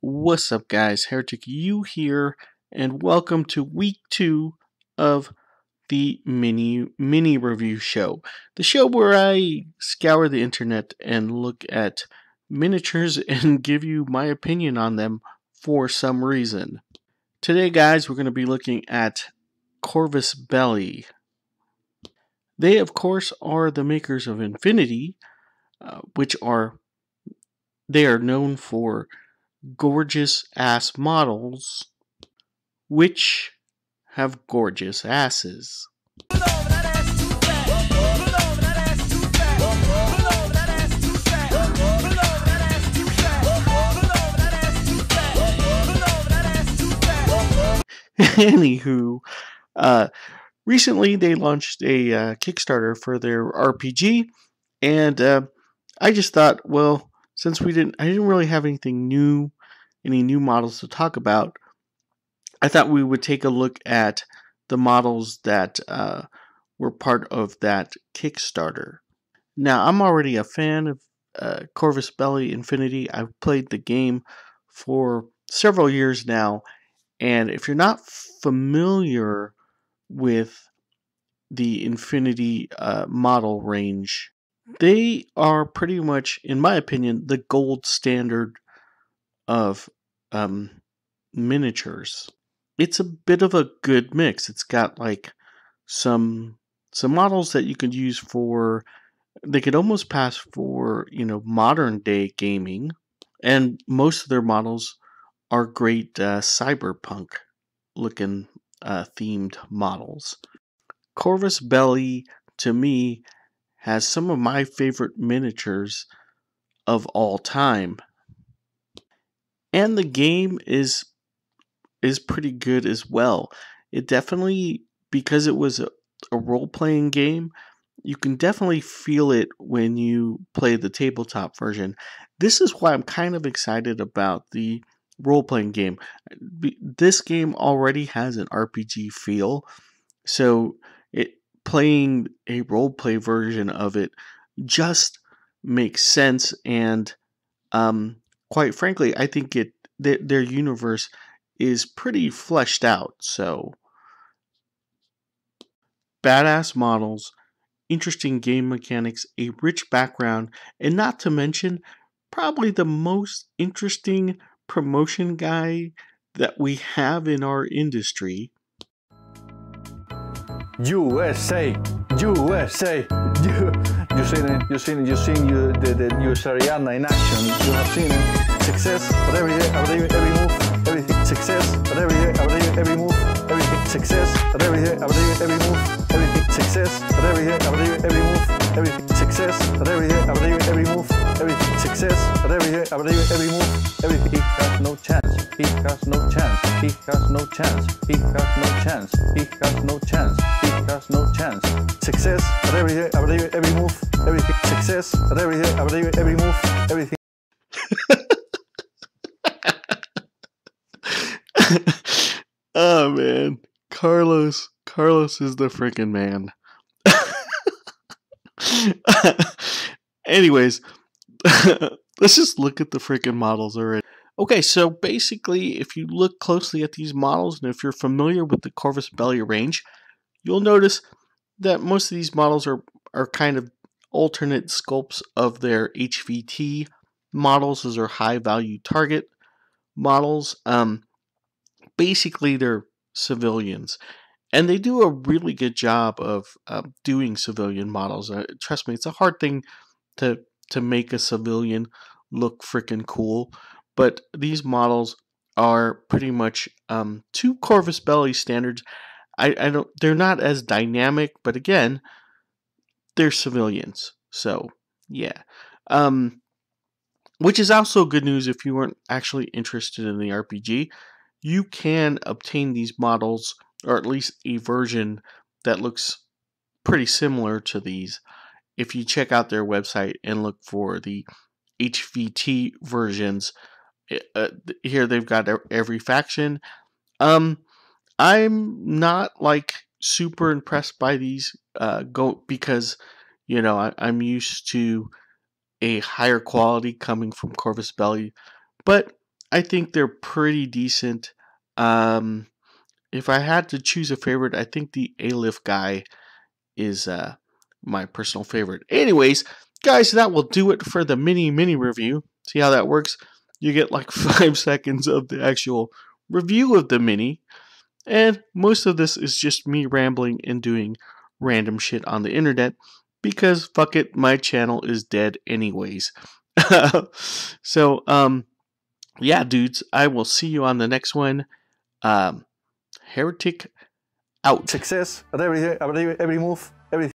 What's up, guys? Heretic U here, and welcome to week 2 of the mini review show. The show where I scour the internet and look at miniatures and give you my opinion on them for some reason. Today, guys, we're going to be looking at Corvus Belli. They, of course, are the makers of Infinity, they are known for gorgeous ass models which have gorgeous asses. Anywho, recently they launched a Kickstarter for their RPG, and I just thought, well, since I didn't really have any new models to talk about, I thought we would take a look at the models that were part of that Kickstarter. Now, I'm already a fan of Corvus Belli Infinity. I've played the game for several years now, and if you're not familiar with the Infinity model range, they are pretty much, in my opinion, the gold standard of miniatures. It's a bit of a good mix. It's got like some models that you could use for, they could almost pass for, modern day gaming, and most of their models are great cyberpunk looking themed models. Corvus Belli, to me, has some of my favorite miniatures of all time. And the game is pretty good as well. It definitely, because it was a role-playing game, you can definitely feel it when you play the tabletop version. This is why I'm kind of excited about the role-playing game. This game already has an RPG feel, so playing a role-play version of it just makes sense, and quite frankly, I think their universe is pretty fleshed out. So, badass models, interesting game mechanics, a rich background, and not to mention, probably the most interesting promotion guy that we have in our industry. USA, USA. You've seen the new Sariana in action. You have seen it. Success, but every day, every move, everything. Success, but every day, every move, everything. Success, but every day, every move, everything. Success, but every day, every move, everything. Success, but every day, every move, everything. Success, but every day, every move, everything. He has no chance. He has no chance. He has no chance. He has no chance. He has no chance. He has no chance. Success, but every day, every move, everything. Success, but every day, every move, everything. Oh man, Carlos is the freaking man. Anyways, let's just look at the freaking models already. Okay, so basically, if you look closely at these models, and if you're familiar with the Corvus Belli range, you'll notice that most of these models are kind of alternate sculpts of their HVT models. Those are high value target models. Basically, they're civilians, and they do a really good job of doing civilian models. Trust me, it's a hard thing to make a civilian look freaking cool, but these models are pretty much to Corvus Belli standards. They're not as dynamic, but again, they're civilians. So yeah, which is also good news if you weren't actually interested in the RPG. You can obtain these models, or at least a version that looks pretty similar to these, if you check out their website and look for the HVT versions. Here they've got every faction. I'm not like super impressed by these because I'm used to a higher quality coming from Corvus Belli, but I think they're pretty decent. Um, if I had to choose a favorite, I think the A-Lift guy is my personal favorite. Anyways, guys, that will do it for the mini review. See how that works? You get like 5 seconds of the actual review of the mini, and most of this is just me rambling and doing random shit on the internet because fuck it, my channel is dead anyways. So, yeah, dudes, I will see you on the next one. Heretic out. Success at every move.